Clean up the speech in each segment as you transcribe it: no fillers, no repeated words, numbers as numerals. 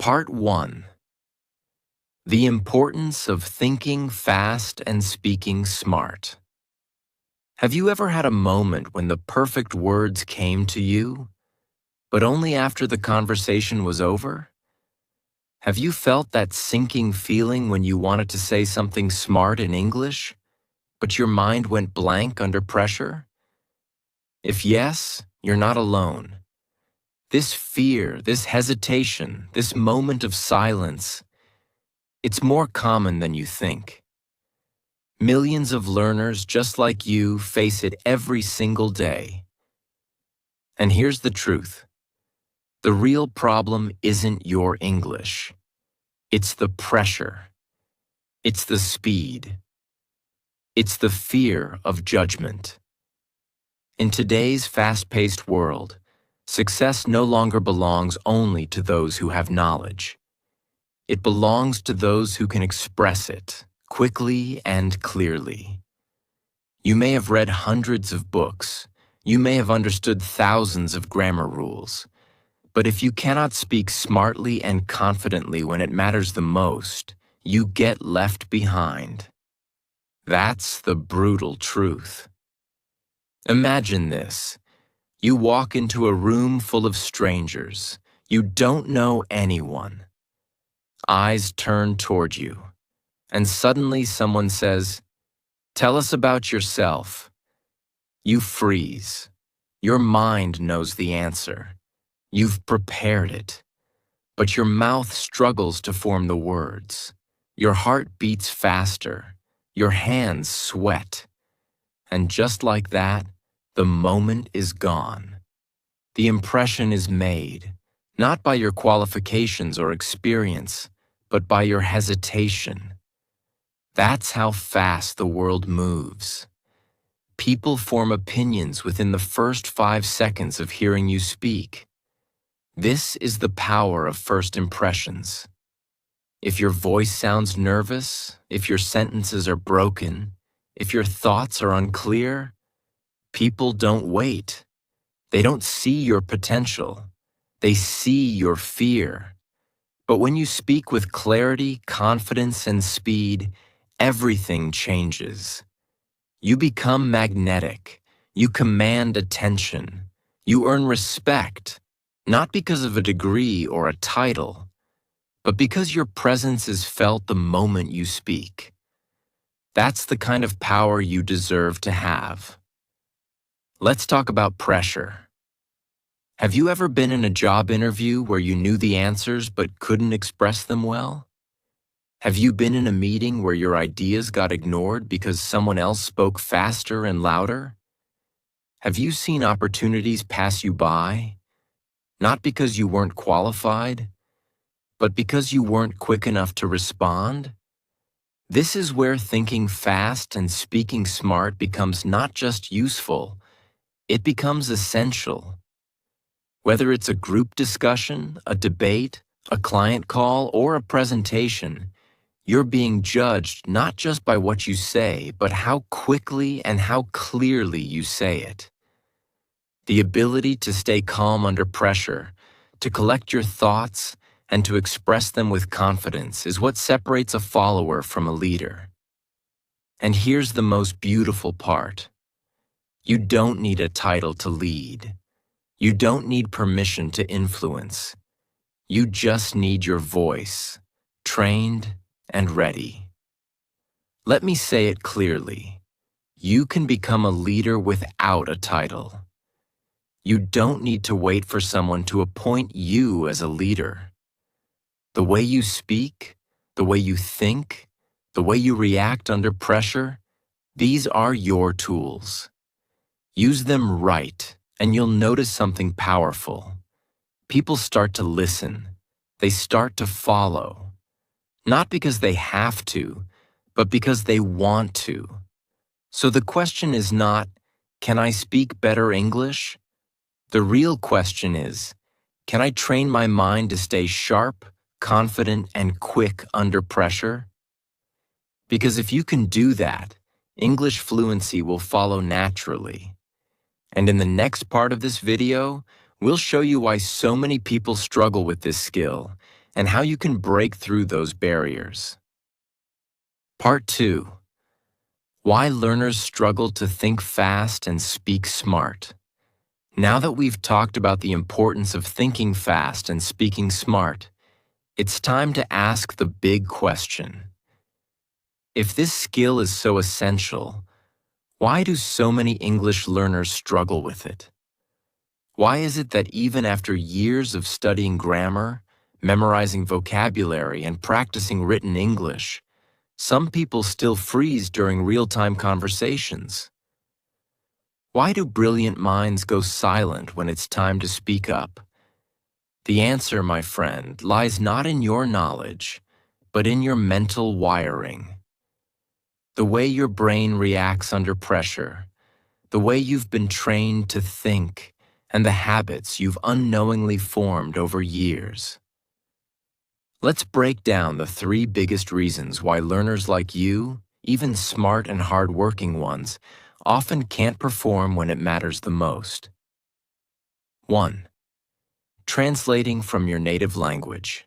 Part 1. The importance of thinking fast and speaking smart. Have you ever had a moment when the perfect words came to you, but only after the conversation was over? Have you felt that sinking feeling when you wanted to say something smart in English, but your mind went blank under pressure? If yes, you're not alone. This fear, this hesitation, this moment of silence, it's more common than you think. Millions of learners just like you face it every single day. And here's the truth. The real problem isn't your English. It's the pressure. It's the speed. It's the fear of judgment. In today's fast-paced world, success no longer belongs only to those who have knowledge. It belongs to those who can express it quickly and clearly. You may have read hundreds of books. You may have understood thousands of grammar rules. But if you cannot speak smartly and confidently when it matters the most, you get left behind. That's the brutal truth. Imagine this. You walk into a room full of strangers. You don't know anyone. Eyes turn toward you, and suddenly someone says, "Tell us about yourself." You freeze. Your mind knows the answer. You've prepared it, but your mouth struggles to form the words. Your heart beats faster. Your hands sweat. And just like that, the moment is gone. The impression is made, not by your qualifications or experience, but by your hesitation. That's how fast the world moves. People form opinions within the first 5 seconds of hearing you speak. This is the power of first impressions. If your voice sounds nervous, if your sentences are broken, if your thoughts are unclear, people don't wait. They don't see your potential. They see your fear. But when you speak with clarity, confidence, and speed, everything changes. You become magnetic. You command attention. You earn respect, not because of a degree or a title, but because your presence is felt the moment you speak. That's the kind of power you deserve to have. Let's talk about pressure. Have you ever been in a job interview where you knew the answers but couldn't express them well? Have you been in a meeting where your ideas got ignored because someone else spoke faster and louder? Have you seen opportunities pass you by, not because you weren't qualified, but because you weren't quick enough to respond? This is where thinking fast and speaking smart becomes not just useful, it becomes essential. Whether it's a group discussion, a debate, a client call, or a presentation, you're being judged not just by what you say, but how quickly and how clearly you say it. The ability to stay calm under pressure, to collect your thoughts, and to express them with confidence is what separates a follower from a leader. And here's the most beautiful part. You don't need a title to lead. You don't need permission to influence. You just need your voice, trained and ready. Let me say it clearly. You can become a leader without a title. You don't need to wait for someone to appoint you as a leader. The way you speak, the way you think, the way you react under pressure, these are your tools. Use them right, and you'll notice something powerful. People start to listen. They start to follow. Not because they have to, but because they want to. So the question is not, can I speak better English? The real question is, can I train my mind to stay sharp, confident, and quick under pressure? Because if you can do that, English fluency will follow naturally. And in the next part of this video, we'll show you why so many people struggle with this skill and how you can break through those barriers. Part 2. Why learners struggle to think fast and speak smart. Now that we've talked about the importance of thinking fast and speaking smart, it's time to ask the big question. If this skill is so essential, why do so many English learners struggle with it? Why is it that even after years of studying grammar, memorizing vocabulary, and practicing written English, some people still freeze during real-time conversations? Why do brilliant minds go silent when it's time to speak up? The answer, my friend, lies not in your knowledge, but in your mental wiring. The way your brain reacts under pressure, the way you've been trained to think, and the habits you've unknowingly formed over years. Let's break down the 3 biggest reasons why learners like you, even smart and hard-working ones, often can't perform when it matters the most. 1. Translating from your native language.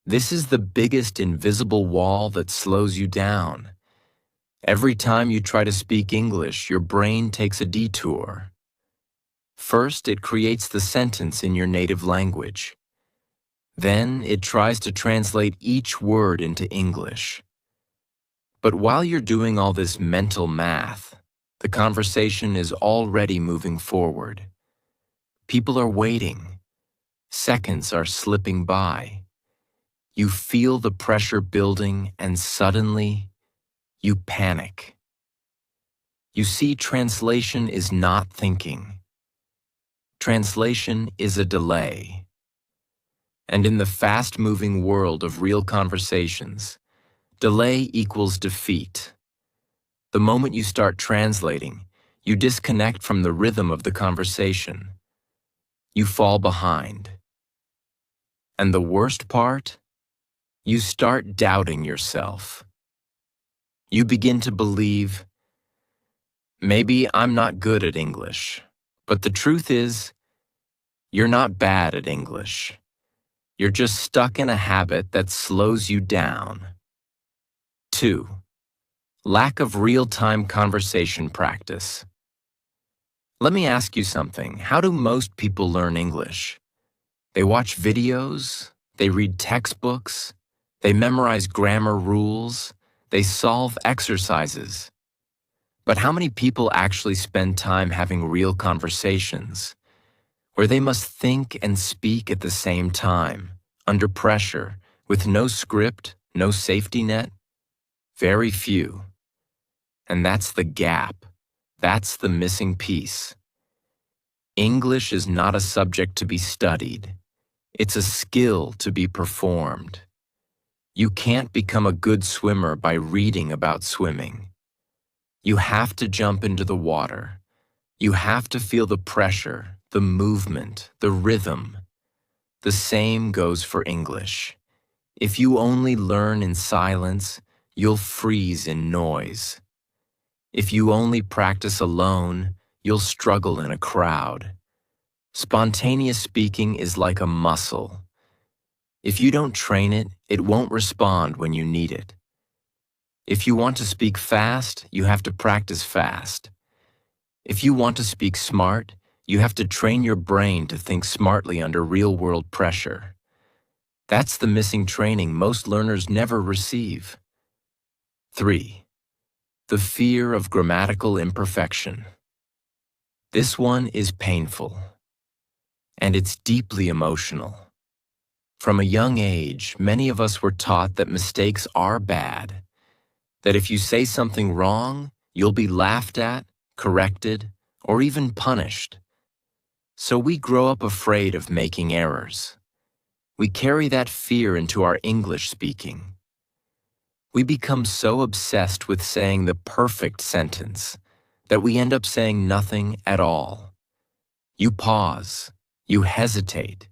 This is the biggest invisible wall that slows you down. Every time you try to speak English, your brain takes a detour. First, it creates the sentence in your native language. Then, it tries to translate each word into English. But while you're doing all this mental math, the conversation is already moving forward. People are waiting. Seconds are slipping by. You feel the pressure building, and suddenly, you panic. You see, translation is not thinking. Translation is a delay. And in the fast-moving world of real conversations, delay equals defeat. The moment you start translating, you disconnect from the rhythm of the conversation. You fall behind. And the worst part? You start doubting yourself. You begin to believe, maybe I'm not good at English. But the truth is, you're not bad at English. You're just stuck in a habit that slows you down. 2. Lack of real-time conversation practice. Let me ask you something. How do most people learn English? They watch videos, they read textbooks, they memorize grammar rules, they solve exercises. But how many people actually spend time having real conversations, where they must think and speak at the same time, under pressure, with no script, no safety net? Very few. And that's the gap. That's the missing piece. English is not a subject to be studied. It's a skill to be performed. You can't become a good swimmer by reading about swimming. You have to jump into the water. You have to feel the pressure, the movement, the rhythm. The same goes for English. If you only learn in silence, you'll freeze in noise. If you only practice alone, you'll struggle in a crowd. Spontaneous speaking is like a muscle. If you don't train it, it won't respond when you need it. If you want to speak fast, you have to practice fast. If you want to speak smart, you have to train your brain to think smartly under real-world pressure. That's the missing training most learners never receive. 3. The fear of grammatical imperfection. This one is painful, and it's deeply emotional. From a young age, many of us were taught that mistakes are bad, that if you say something wrong, you'll be laughed at, corrected, or even punished. So we grow up afraid of making errors. We carry that fear into our English speaking. We become so obsessed with saying the perfect sentence that we end up saying nothing at all. You pause, you hesitate,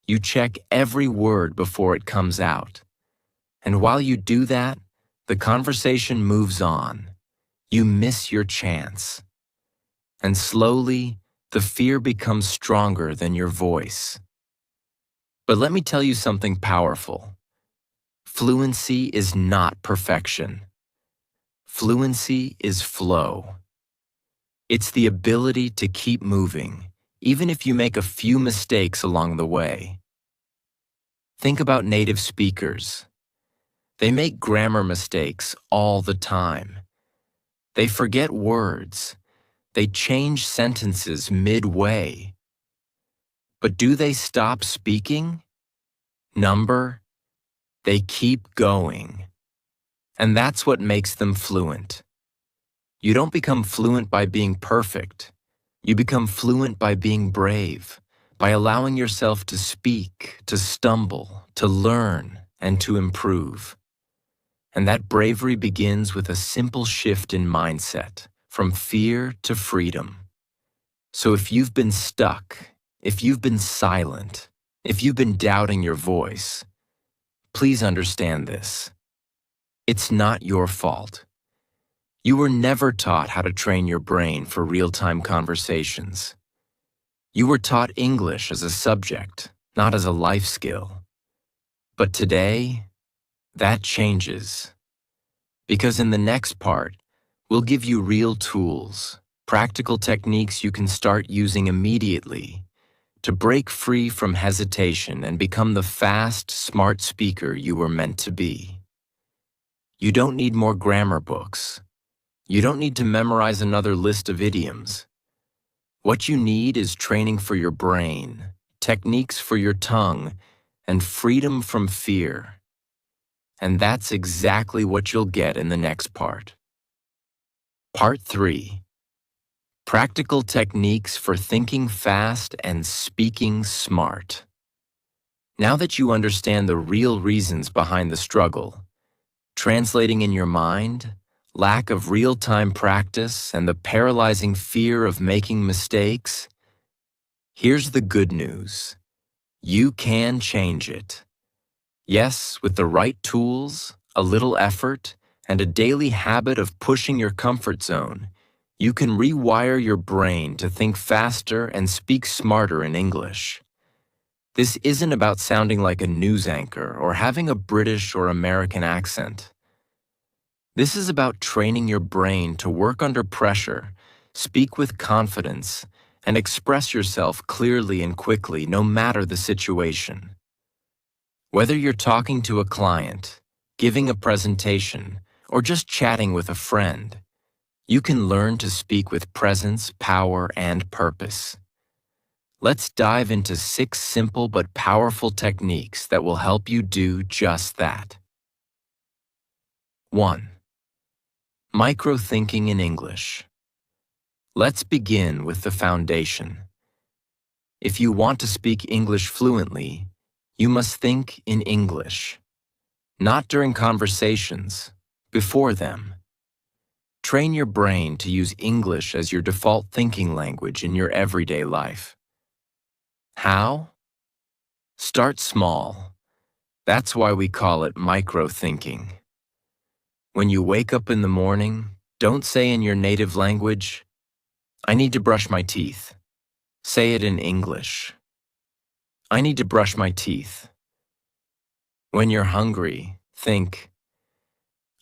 you check every word before it comes out. And while you do that, the conversation moves on. You miss your chance. And slowly, the fear becomes stronger than your voice. But let me tell you something powerful. Fluency is not perfection. Fluency is flow. It's the ability to keep moving, even if you make a few mistakes along the way. Think about native speakers. They make grammar mistakes all the time. They forget words. They change sentences midway. But do they stop speaking? Number, they keep going. And that's what makes them fluent. You don't become fluent by being perfect. You become fluent by being brave, by allowing yourself to speak, to stumble, to learn, and to improve. And that bravery begins with a simple shift in mindset, from fear to freedom. So if you've been stuck, if you've been silent, if you've been doubting your voice, please understand this. It's not your fault. You were never taught how to train your brain for real-time conversations. You were taught English as a subject, not as a life skill. But today, that changes. Because in the next part, we'll give you real tools, practical techniques you can start using immediately to break free from hesitation and become the fast, smart speaker you were meant to be. You don't need more grammar books. You don't need to memorize another list of idioms. What you need is training for your brain, techniques for your tongue, and freedom from fear. And that's exactly what you'll get in the next part. Part 3. Practical techniques for thinking fast and speaking smart. Now that you understand the real reasons behind the struggle, translating in your mind, lack of real-time practice, and the paralyzing fear of making mistakes, here's the good news. You can change it. Yes, with the right tools, a little effort, and a daily habit of pushing your comfort zone, you can rewire your brain to think faster and speak smarter in English. This isn't about sounding like a news anchor or having a British or American accent. This is about training your brain to work under pressure, speak with confidence, and express yourself clearly and quickly no matter the situation. Whether you're talking to a client, giving a presentation, or just chatting with a friend, you can learn to speak with presence, power, and purpose. Let's dive into 6 simple but powerful techniques that will help you do just that. 1. Micro-thinking in English. Let's begin with the foundation. If you want to speak English fluently, you must think in English. Not during conversations, before them. Train your brain to use English as your default thinking language in your everyday life. How? Start small. That's why we call it micro-thinking. When you wake up in the morning, don't say in your native language, "I need to brush my teeth." Say it in English. "I need to brush my teeth." When you're hungry, think,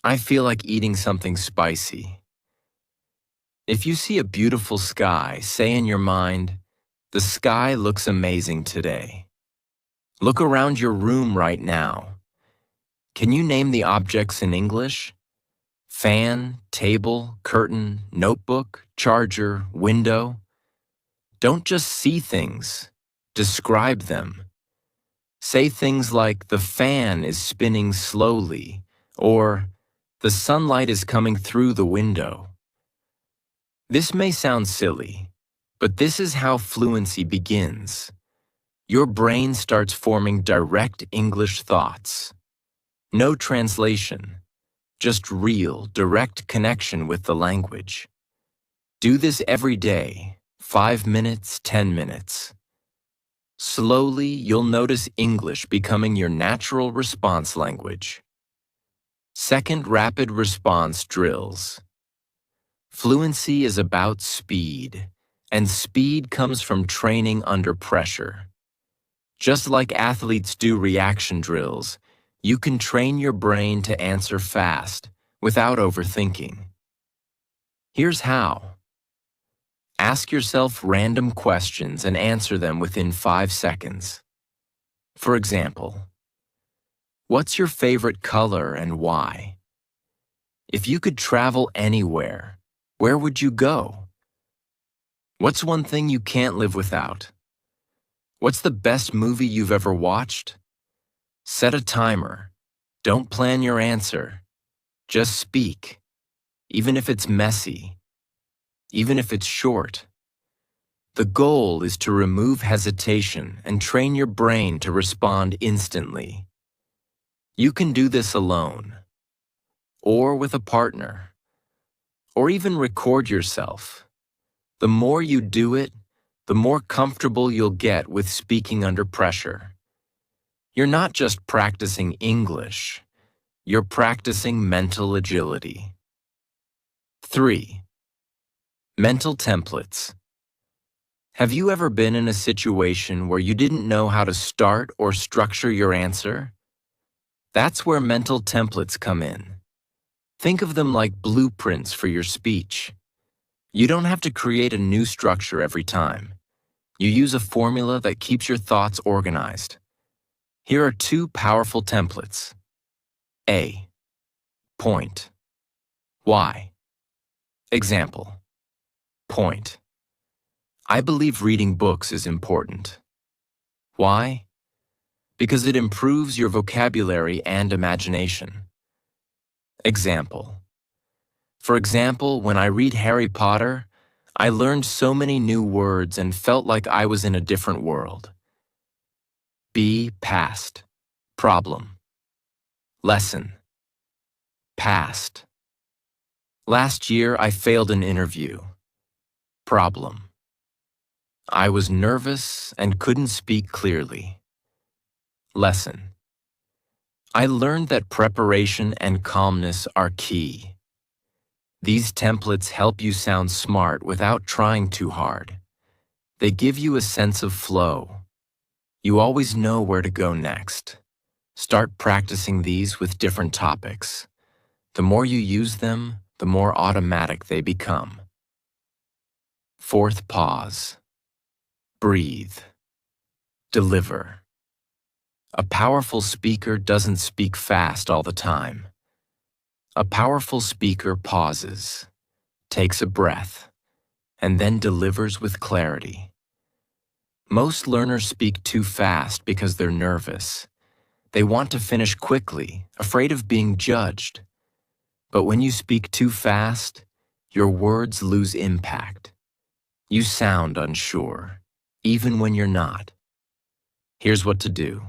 "I feel like eating something spicy." If you see a beautiful sky, say in your mind, "The sky looks amazing today." Look around your room right now. Can you name the objects in English? Fan, table, curtain, notebook, charger, window. Don't just see things, describe them. Say things like, "The fan is spinning slowly," or "The sunlight is coming through the window." This may sound silly, but this is how fluency begins. Your brain starts forming direct English thoughts. No translation. Just real, direct connection with the language. Do this every day, 5 minutes, 10 minutes. Slowly, you'll notice English becoming your natural response language. Second, rapid response drills. Fluency is about speed, and speed comes from training under pressure. Just like athletes do reaction drills, you can train your brain to answer fast without overthinking. Here's how. Ask yourself random questions and answer them within 5 seconds. For example, what's your favorite color and why? If you could travel anywhere, where would you go? What's one thing you can't live without? What's the best movie you've ever watched? Set a timer. Don't plan your answer. Just speak, even if it's messy, even if it's short. The goal is to remove hesitation and train your brain to respond instantly. You can do this alone, or with a partner, or even record yourself. The more you do it, the more comfortable you'll get with speaking under pressure. You're not just practicing English, you're practicing mental agility. 3. Mental templates. Have you ever been in a situation where you didn't know how to start or structure your answer? That's where mental templates come in. Think of them like blueprints for your speech. You don't have to create a new structure every time. You use a formula that keeps your thoughts organized. Here are 2 powerful templates. A. Point. Why? Example. Point. I believe reading books is important. Why? Because it improves your vocabulary and imagination. Example. For example, when I read Harry Potter, I learned so many new words and felt like I was in a different world. B. Past. Problem. Lesson. Past. Last year, I failed an interview. Problem. I was nervous and couldn't speak clearly. Lesson. I learned that preparation and calmness are key. These templates help you sound smart without trying too hard. They give you a sense of flow. You always know where to go next. Start practicing these with different topics. The more you use them, the more automatic they become. 4th pause. Breathe. Deliver. A powerful speaker doesn't speak fast all the time. A powerful speaker pauses, takes a breath, and then delivers with clarity. Most learners speak too fast because they're nervous. They want to finish quickly, afraid of being judged. But when you speak too fast, your words lose impact. You sound unsure, even when you're not. Here's what to do.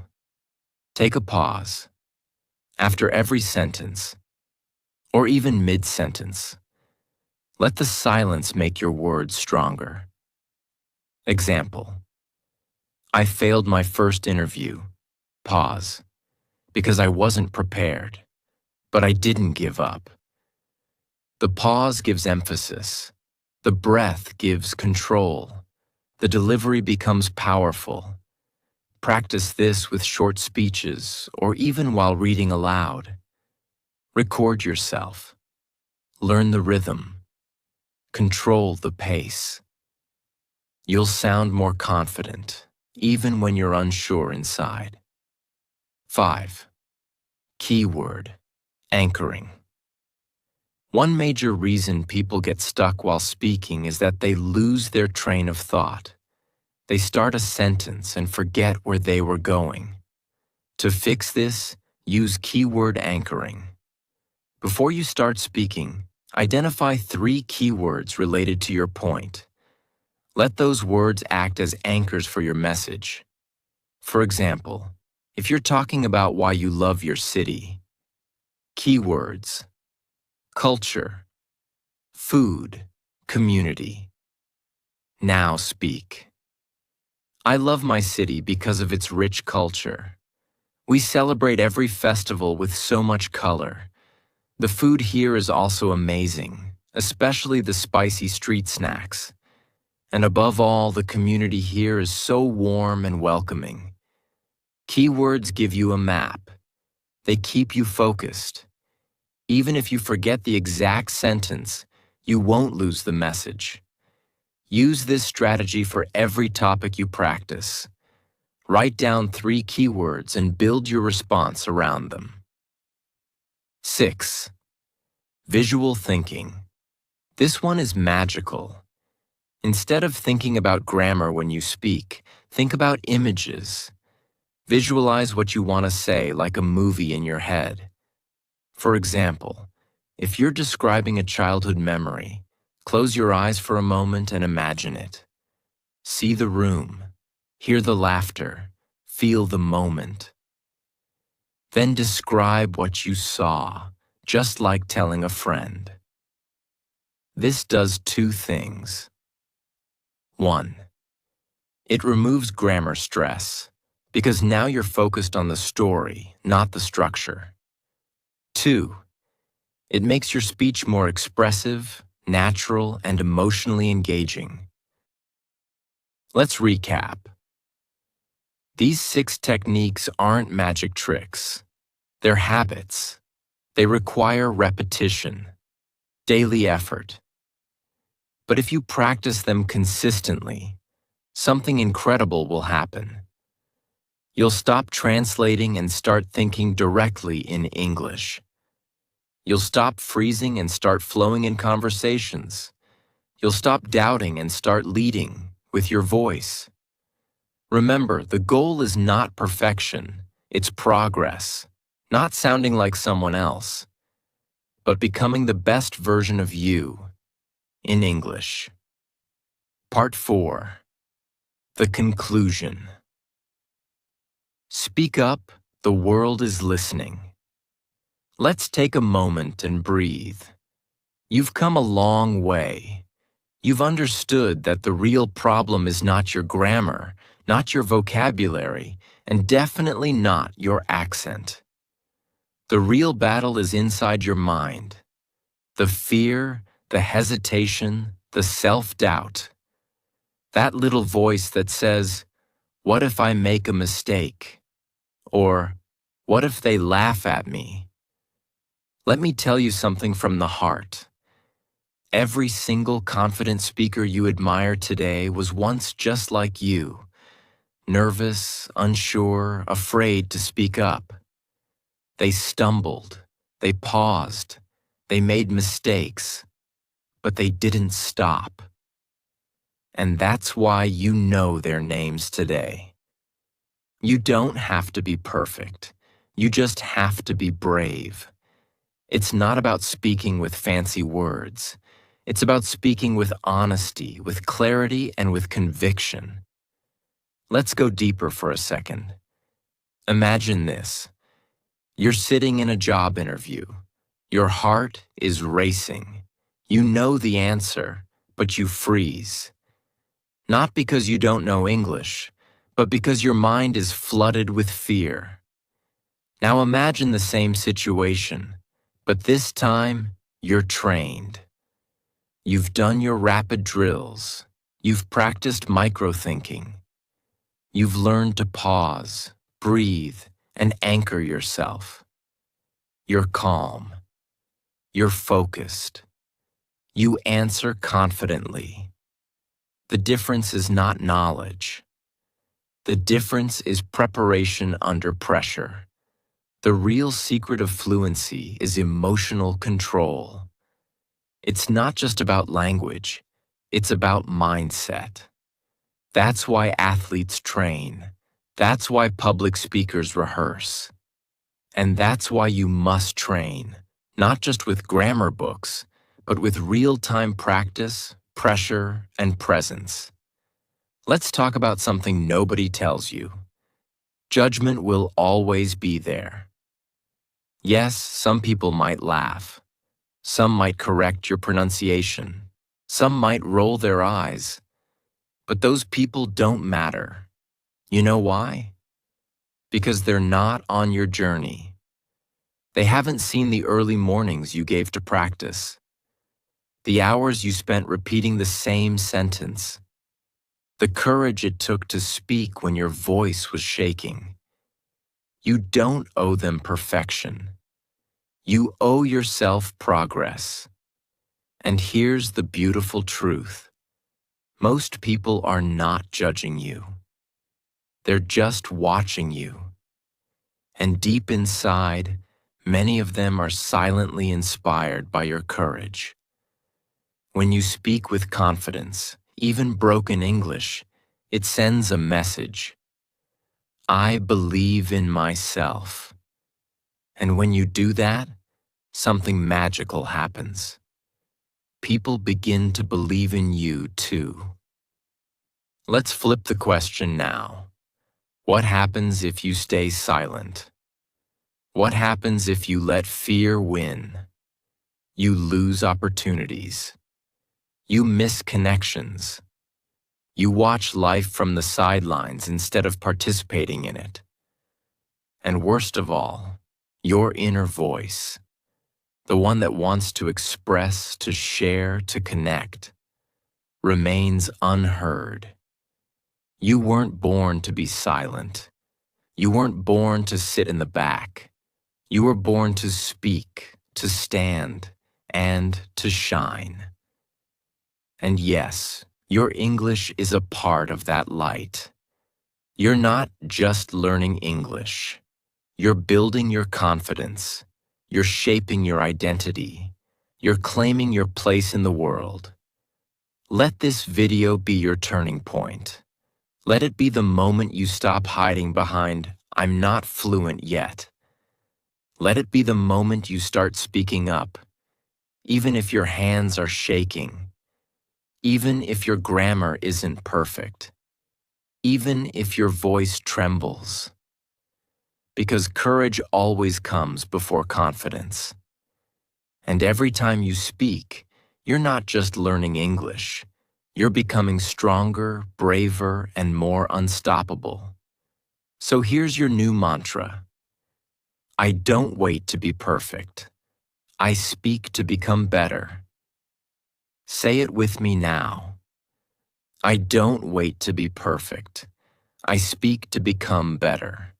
Take a pause. After every sentence, or even mid-sentence, let the silence make your words stronger. Example. I failed my first interview. Pause. Because I wasn't prepared. But I didn't give up. The pause gives emphasis. The breath gives control. The delivery becomes powerful. Practice this with short speeches or even while reading aloud. Record yourself. Learn the rhythm. Control the pace. You'll sound more confident, even when you're unsure inside. 5. Keyword. Anchoring. One major reason people get stuck while speaking is that they lose their train of thought. They start a sentence and forget where they were going. To fix this, use keyword anchoring. Before you start speaking, identify 3 keywords related to your point. Let those words act as anchors for your message. For example, if you're talking about why you love your city, keywords: culture, food, community. Now speak. I love my city because of its rich culture. We celebrate every festival with so much color. The food here is also amazing, especially the spicy street snacks. And above all, the community here is so warm and welcoming. Keywords give you a map. They keep you focused. Even if you forget the exact sentence, you won't lose the message. Use this strategy for every topic you practice. Write down 3 keywords and build your response around them. 6. Visual thinking. This one is magical. Instead of thinking about grammar when you speak, think about images. Visualize what you want to say like a movie in your head. For example, if you're describing a childhood memory, close your eyes for a moment and imagine it. See the room, hear the laughter, feel the moment. Then describe what you saw, just like telling a friend. This does 2 things. 1. It removes grammar stress, because now you're focused on the story, not the structure. 2. It makes your speech more expressive, natural, and emotionally engaging. Let's recap. These 6 techniques aren't magic tricks. They're habits. They require repetition, daily effort. But if you practice them consistently, something incredible will happen. You'll stop translating and start thinking directly in English. You'll stop freezing and start flowing in conversations. You'll stop doubting and start leading with your voice. Remember, the goal is not perfection, it's progress, not sounding like someone else, but becoming the best version of you in English. Part 4. The conclusion. Speak up, the world is listening. Let's take a moment and breathe. You've come a long way. You've understood that the real problem is not your grammar, not your vocabulary, and definitely not your accent. The real battle is inside your mind. The fear, the hesitation, the self-doubt. That little voice that says, "What if I make a mistake?" Or, "What if they laugh at me?" Let me tell you something from the heart. Every single confident speaker you admire today was once just like you, nervous, unsure, afraid to speak up. They stumbled, they paused, they made mistakes, but they didn't stop. And that's why you know their names today. You don't have to be perfect. You just have to be brave. It's not about speaking with fancy words. It's about speaking with honesty, with clarity, and with conviction. Let's go deeper for a second. Imagine this. You're sitting in a job interview. Your heart is racing. You know the answer, but you freeze. Not because you don't know English, but because your mind is flooded with fear. Now imagine the same situation, but this time you're trained. You've done your rapid drills. You've practiced micro-thinking. You've learned to pause, breathe, and anchor yourself. You're calm. You're focused. You answer confidently. The difference is not knowledge. The difference is preparation under pressure. The real secret of fluency is emotional control. It's not just about language, it's about mindset. That's why athletes train. That's why public speakers rehearse. And that's why you must train, not just with grammar books, but with real-time practice, pressure, and presence. Let's talk about something nobody tells you. Judgment will always be there. Yes, some people might laugh. Some might correct your pronunciation. Some might roll their eyes. But those people don't matter. You know why? Because they're not on your journey. They haven't seen the early mornings you gave to practice, the hours you spent repeating the same sentence, the courage it took to speak when your voice was shaking. You don't owe them perfection. You owe yourself progress. And here's the beautiful truth. Most people are not judging you. They're just watching you. And deep inside, many of them are silently inspired by your courage. When you speak with confidence, even broken English, it sends a message. I believe in myself. And when you do that, something magical happens. People begin to believe in you too. Let's flip the question now. What happens if you stay silent? What happens if you let fear win? You lose opportunities. You miss connections. You watch life from the sidelines instead of participating in it. And worst of all, your inner voice, the one that wants to express, to share, to connect, remains unheard. You weren't born to be silent. You weren't born to sit in the back. You were born to speak, to stand, and to shine. And yes, your English is a part of that light. You're not just learning English. You're building your confidence. You're shaping your identity. You're claiming your place in the world. Let this video be your turning point. Let it be the moment you stop hiding behind, "I'm not fluent yet." Let it be the moment you start speaking up, even if your hands are shaking, even if your grammar isn't perfect, even if your voice trembles. Because courage always comes before confidence. And every time you speak, you're not just learning English. You're becoming stronger, braver, and more unstoppable. So here's your new mantra. I don't wait to be perfect. I speak to become better. Say it with me now. I don't wait to be perfect. I speak to become better.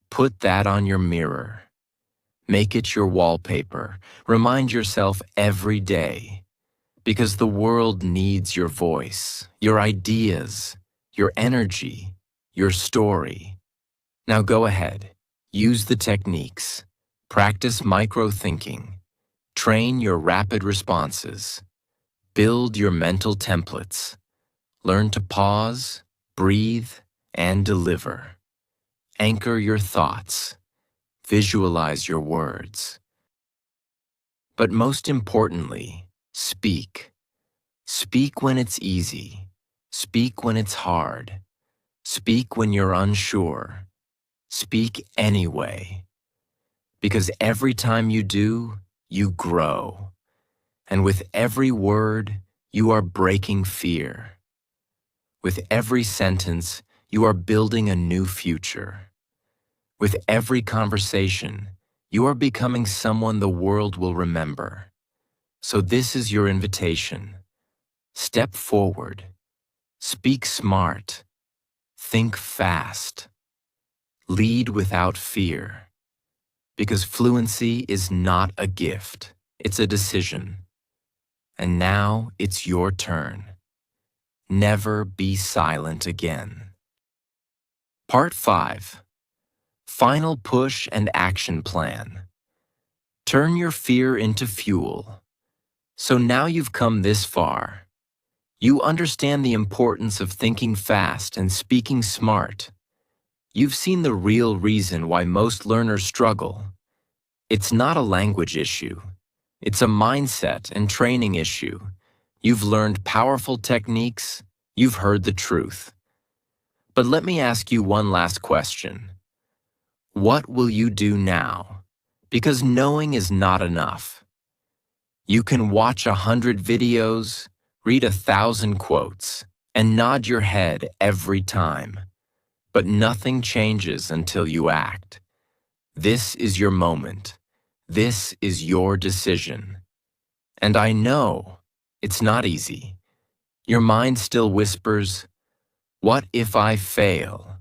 Put that on your mirror. Make it your wallpaper. Remind yourself every day. Because the world needs your voice, your ideas, your energy, your story. Now go ahead. Use the techniques. Practice micro-thinking. Train your rapid responses. Build your mental templates. Learn to pause, breathe, and deliver. Anchor your thoughts. Visualize your words. But most importantly, speak. Speak when it's easy. Speak when it's hard. Speak when you're unsure. Speak anyway. Because every time you do, you grow. And with every word, you are breaking fear. With every sentence, you are building a new future. With every conversation, you are becoming someone the world will remember. So this is your invitation. Step forward. Speak smart. Think fast. Lead without fear. Because fluency is not a gift, it's a decision. And now it's your turn. Never be silent again. Part 5. Final push and action plan. Turn your fear into fuel. So now you've come this far. You understand the importance of thinking fast and speaking smart. You've seen the real reason why most learners struggle. It's not a language issue. It's a mindset and training issue. You've learned powerful techniques. You've heard the truth. But let me ask you one last question. What will you do now? Because knowing is not enough. You can watch 100 videos, read 1,000 quotes, and nod your head every time. But nothing changes until you act. This is your moment. This is your decision. And I know it's not easy. Your mind still whispers, "What if I fail?"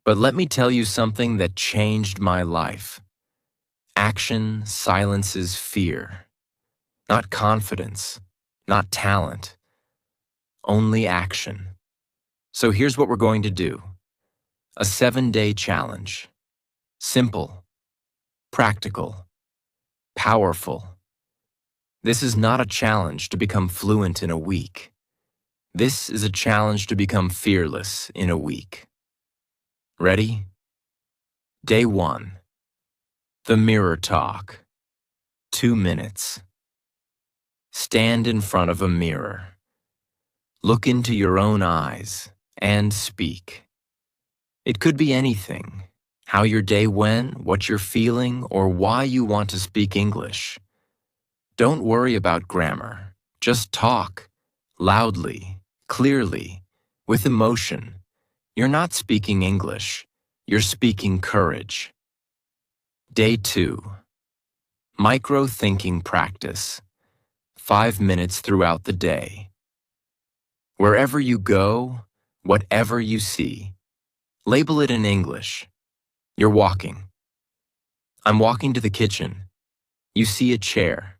But let me tell you something that changed my life. Action silences fear. Not confidence, not talent, only action. So here's what we're going to do. A 7-day challenge. Simple, practical, powerful. This is not a challenge to become fluent in a week. This is a challenge to become fearless in a week. Ready? Day 1. The mirror talk. 2 minutes. Stand in front of a mirror. Look into your own eyes and speak. It could be anything. How your day went, what you're feeling, or why you want to speak English. Don't worry about grammar. Just talk. Loudly, clearly, with emotion. You're not speaking English. You're speaking courage. Day 2. Micro-thinking practice. 5 minutes throughout the day. Wherever you go, whatever you see, label it in English. You're walking. I'm walking to the kitchen. You see a chair.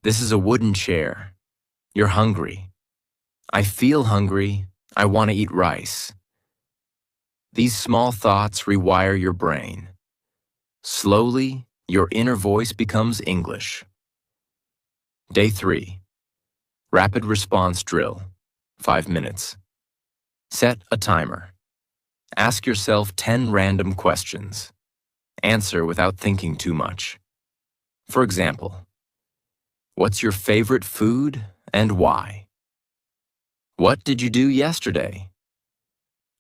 This is a wooden chair. You're hungry. I feel hungry. I want to eat rice. These small thoughts rewire your brain. Slowly, your inner voice becomes English. Day 3. Rapid response drill. 5 minutes. Set a timer. Ask yourself 10 random questions. Answer without thinking too much. For example, what's your favorite food and why? What did you do yesterday?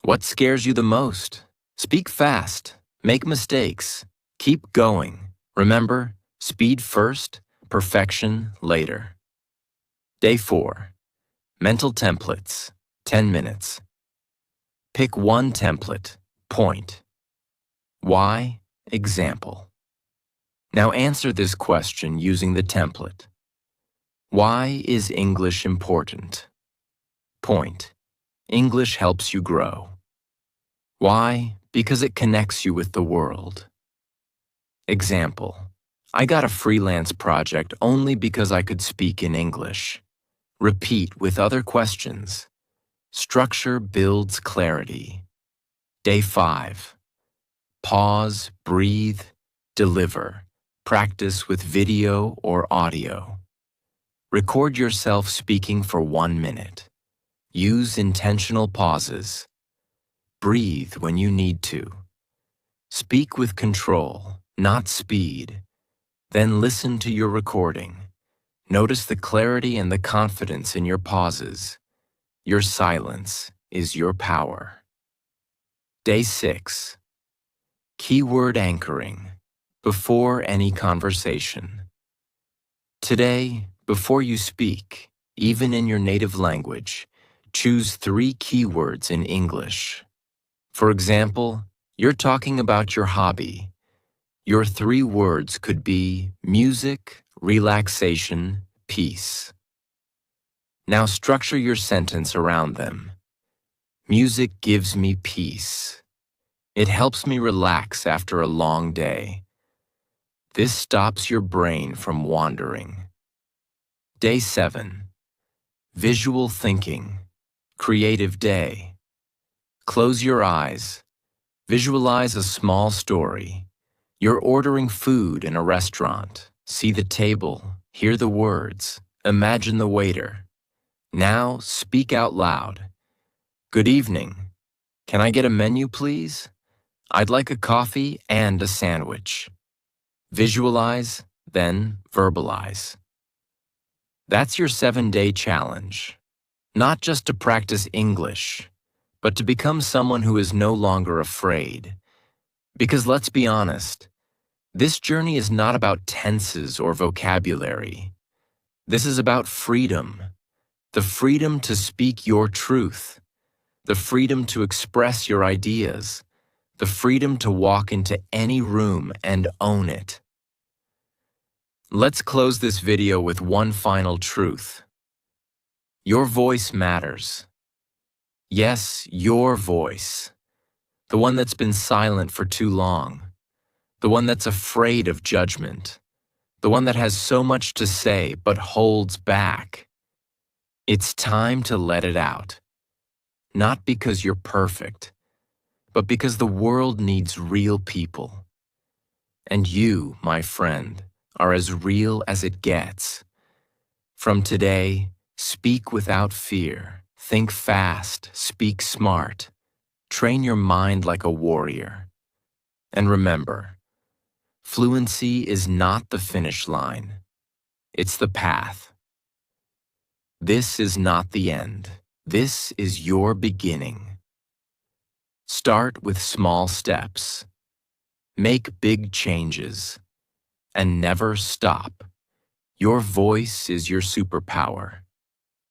What scares you the most? Speak fast. Make mistakes. Keep going. Remember, speed first, perfection later. Day 4. Mental templates. 10 minutes. Pick one template. Point. Why? Example. Now answer this question using the template. Why is English important? Point. English helps you grow. Why? Because it connects you with the world. Example. I got a freelance project only because I could speak in English. Repeat with other questions. Structure builds clarity. Day 5. Pause, breathe, deliver. Practice with video or audio. Record yourself speaking for 1 minute. Use intentional pauses. Breathe when you need to. Speak with control, not speed. Then listen to your recording. Notice the clarity and the confidence in your pauses. Your silence is your power. Day 6. Keyword anchoring. Before any conversation. Today, before you speak, even in your native language, choose 3 keywords in English. For example, you're talking about your hobby. Your 3 words could be music, relaxation, peace. Now structure your sentence around them. Music gives me peace. It helps me relax after a long day. This stops your brain from wandering. Day 7. Visual thinking. Creative day. Close your eyes. Visualize a small story. You're ordering food in a restaurant. See the table. Hear the words. Imagine the waiter. Now speak out loud. Good evening. Can I get a menu, please? I'd like a coffee and a sandwich. Visualize, then verbalize. That's your 7-day challenge. Not just to practice English, but to become someone who is no longer afraid. Because let's be honest, this journey is not about tenses or vocabulary. This is about freedom. The freedom to speak your truth. The freedom to express your ideas. The freedom to walk into any room and own it. Let's close this video with one final truth. Your voice matters. Yes, your voice. The one that's been silent for too long. The one that's afraid of judgment. The one that has so much to say but holds back. It's time to let it out. Not because you're perfect, but because the world needs real people. And you, my friend, are as real as it gets. From today, speak without fear. Think fast, speak smart. Train your mind like a warrior. And remember, fluency is not the finish line. It's the path. This is not the end. This is your beginning. Start with small steps. Make big changes. And never stop. Your voice is your superpower.